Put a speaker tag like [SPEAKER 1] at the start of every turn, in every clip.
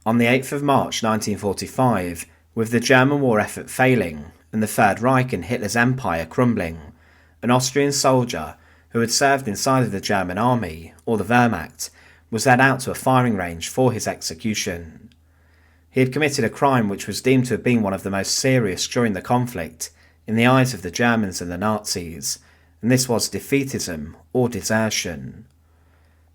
[SPEAKER 1] On the 8th of March 1945, with the German war effort failing and the Third Reich and Hitler's empire crumbling, an Austrian soldier who had served inside of the German army, or the Wehrmacht, was led out to a firing range for his execution. He had committed a crime which was deemed to have been one of the most serious during the conflict in the eyes of the Germans and the Nazis, and this was defeatism or desertion.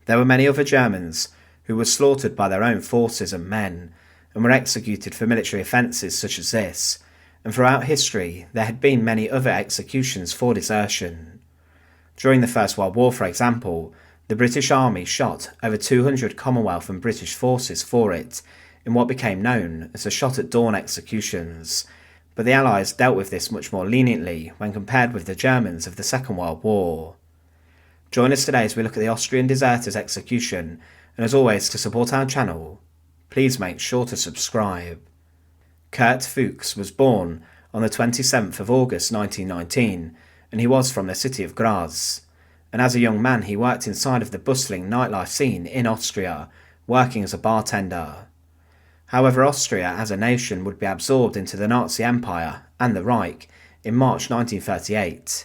[SPEAKER 1] There were many other Germans who were slaughtered by their own forces and men, and were executed for military offences such as this, and throughout history there had been many other executions for desertion. During the First World War, for example, the British Army shot over 200 Commonwealth and British forces for it, in what became known as the Shot at Dawn executions, but the Allies dealt with this much more leniently when compared with the Germans of the Second World War. Join us today as we look at the Austrian deserter's execution, and as always, to support our channel, please make sure to subscribe. Kurt Fuchs was born on the 27th of August 1919, and he was from the city of Graz. And as a young man he worked inside of the bustling nightlife scene in Austria, working as a bartender. However, Austria as a nation would be absorbed into the Nazi Empire and the Reich in March 1938.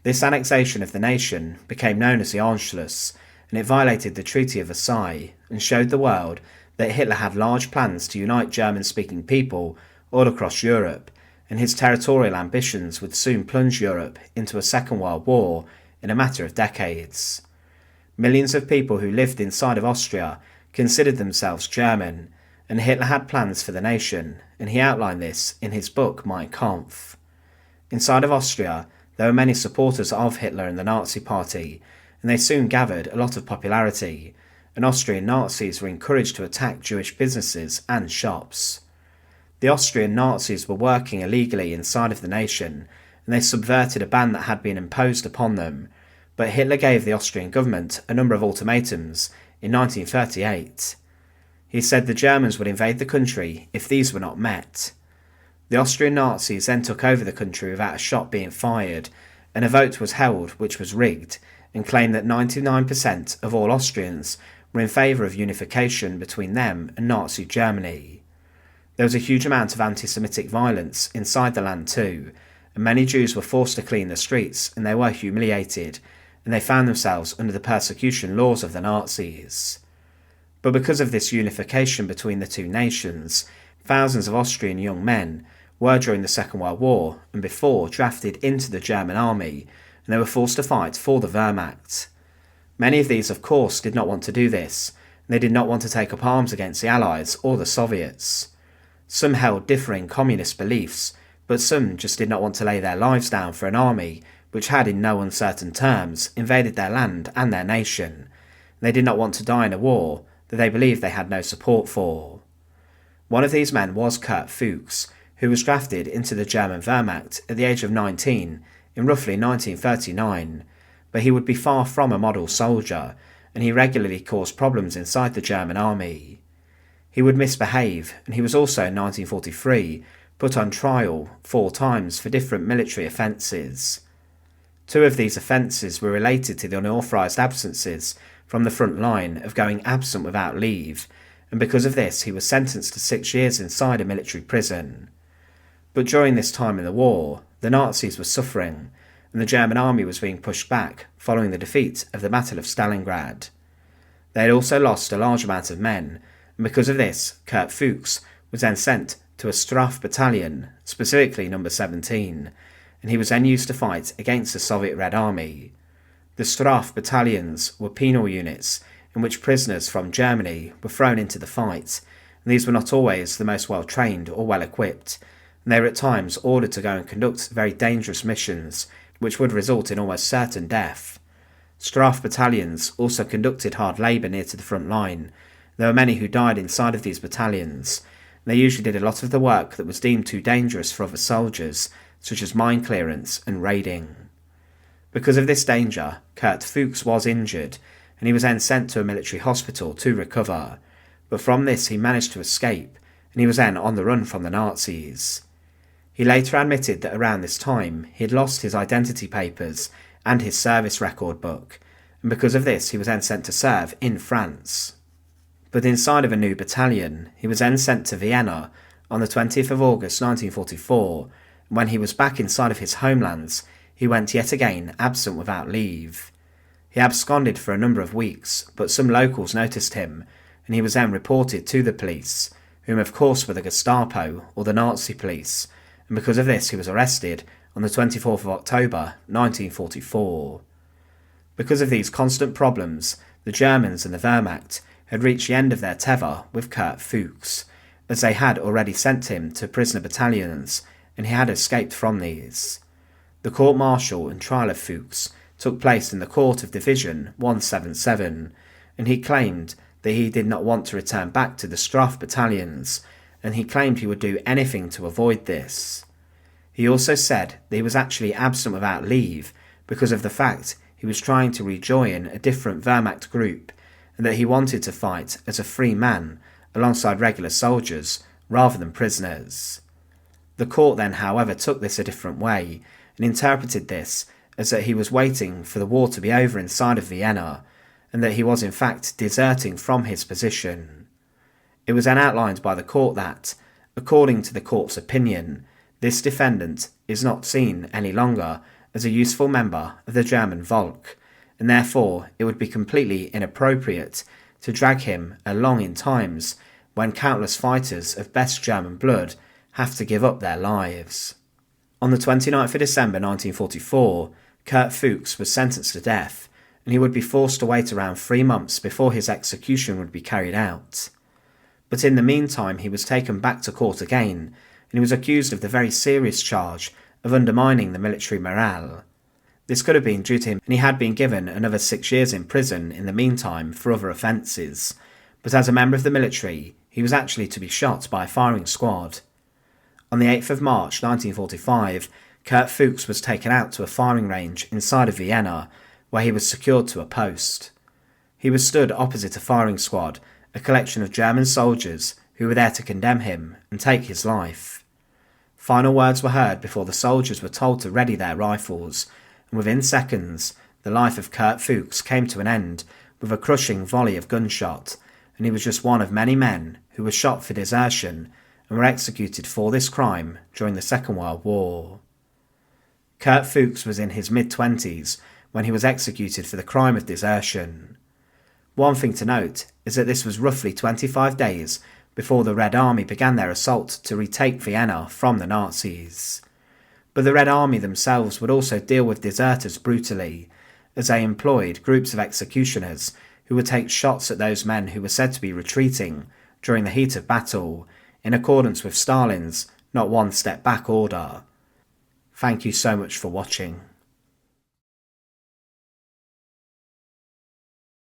[SPEAKER 1] This annexation of the nation became known as the Anschluss, and it violated the Treaty of Versailles and showed the world that Hitler had large plans to unite German-speaking people all across Europe, and his territorial ambitions would soon plunge Europe into a Second World War in a matter of decades. Millions of people who lived inside of Austria considered themselves German, and Hitler had plans for the nation, and he outlined this in his book Mein Kampf. Inside of Austria, there were many supporters of Hitler and the Nazi Party, and they soon gathered a lot of popularity, and Austrian Nazis were encouraged to attack Jewish businesses and shops. The Austrian Nazis were working illegally inside of the nation, and they subverted a ban that had been imposed upon them, but Hitler gave the Austrian government a number of ultimatums in 1938. He said the Germans would invade the country if these were not met. The Austrian Nazis then took over the country without a shot being fired, and a vote was held which was rigged, and claimed that 99% of all Austrians were in favour of unification between them and Nazi Germany. There was a huge amount of anti-Semitic violence inside the land too, and many Jews were forced to clean the streets, and they were humiliated, and they found themselves under the persecution laws of the Nazis. But because of this unification between the two nations, thousands of Austrian young men were during the Second World War and before drafted into the German army, and they were forced to fight for the Wehrmacht. Many of these, of course, did not want to do this, and they did not want to take up arms against the Allies or the Soviets. Some held differing communist beliefs, but some just did not want to lay their lives down for an army which had in no uncertain terms invaded their land and their nation. They did not want to die in a war that they believed they had no support for. One of these men was Kurt Fuchs, who was drafted into the German Wehrmacht at the age of 19 in roughly 1939, but he would be far from a model soldier, and he regularly caused problems inside the German army. He would misbehave, and he was also in 1943 put on trial 4 times for different military offences. 2 of these offences were related to the unauthorised absences from the front line of going absent without leave, and because of this he was sentenced to 6 years inside a military prison. But during this time in the war, the Nazis were suffering, and the German army was being pushed back following the defeat of the Battle of Stalingrad. They had also lost a large amount of men, and because of this, Kurt Fuchs was then sent to a Straf battalion, specifically number 17, and he was then used to fight against the Soviet Red Army. The Straf battalions were penal units in which prisoners from Germany were thrown into the fight, and these were not always the most well trained or well equipped, and they were at times ordered to go and conduct very dangerous missions which would result in almost certain death. Straf battalions also conducted hard labour near to the front line. There were many who died inside of these battalions, and they usually did a lot of the work that was deemed too dangerous for other soldiers, such as mine clearance and raiding. Because of this danger, Kurt Fuchs was injured, and he was then sent to a military hospital to recover, but from this he managed to escape, and he was then on the run from the Nazis. He later admitted that around this time he had lost his identity papers and his service record book, and because of this he was then sent to serve in France. But inside of a new battalion, he was then sent to Vienna on the 20th of August 1944, and when he was back inside of his homelands, he went yet again absent without leave. He absconded for a number of weeks, but some locals noticed him, and he was then reported to the police, whom of course were the Gestapo or the Nazi police, and because of this he was arrested on the 24th of October 1944. Because of these constant problems, the Germans and the Wehrmacht had reached the end of their tether with Kurt Fuchs, as they had already sent him to prisoner battalions, and he had escaped from these. The court-martial and trial of Fuchs took place in the Court of Division 177, and he claimed that he did not want to return back to the Strafe battalions, and he claimed he would do anything to avoid this. He also said that he was actually absent without leave because of the fact he was trying to rejoin a different Wehrmacht group, and that he wanted to fight as a free man alongside regular soldiers rather than prisoners. The court then, however, took this a different way and interpreted this as that he was waiting for the war to be over inside of Vienna, and that he was in fact deserting from his position. It was then outlined by the court that, according to the court's opinion, this defendant is not seen any longer as a useful member of the German Volk, and therefore it would be completely inappropriate to drag him along in times when countless fighters of best German blood have to give up their lives. On the 29th of December 1944, Kurt Fuchs was sentenced to death, and he would be forced to wait around 3 months before his execution would be carried out. But in the meantime he was taken back to court again, and he was accused of the very serious charge of undermining the military morale. This could have been due to him, and he had been given another 6 years in prison in the meantime for other offences, but as a member of the military he was actually to be shot by a firing squad. On the 8th of March 1945, Kurt Fuchs was taken out to a firing range inside of Vienna, where he was secured to a post. He was stood opposite a firing squad, a collection of German soldiers who were there to condemn him and take his life. Final words were heard before the soldiers were told to ready their rifles, and within seconds the life of Kurt Fuchs came to an end with a crushing volley of gunshot, and he was just one of many men who were shot for desertion and were executed for this crime during the Second World War. Kurt Fuchs was in his mid-20s when he was executed for the crime of desertion. One thing to note is that this was roughly 25 days before the Red Army began their assault to retake Vienna from the Nazis. But the Red Army themselves would also deal with deserters brutally, as they employed groups of executioners who would take shots at those men who were said to be retreating during the heat of battle, in accordance with Stalin's not one step back order. Thank you so much for watching.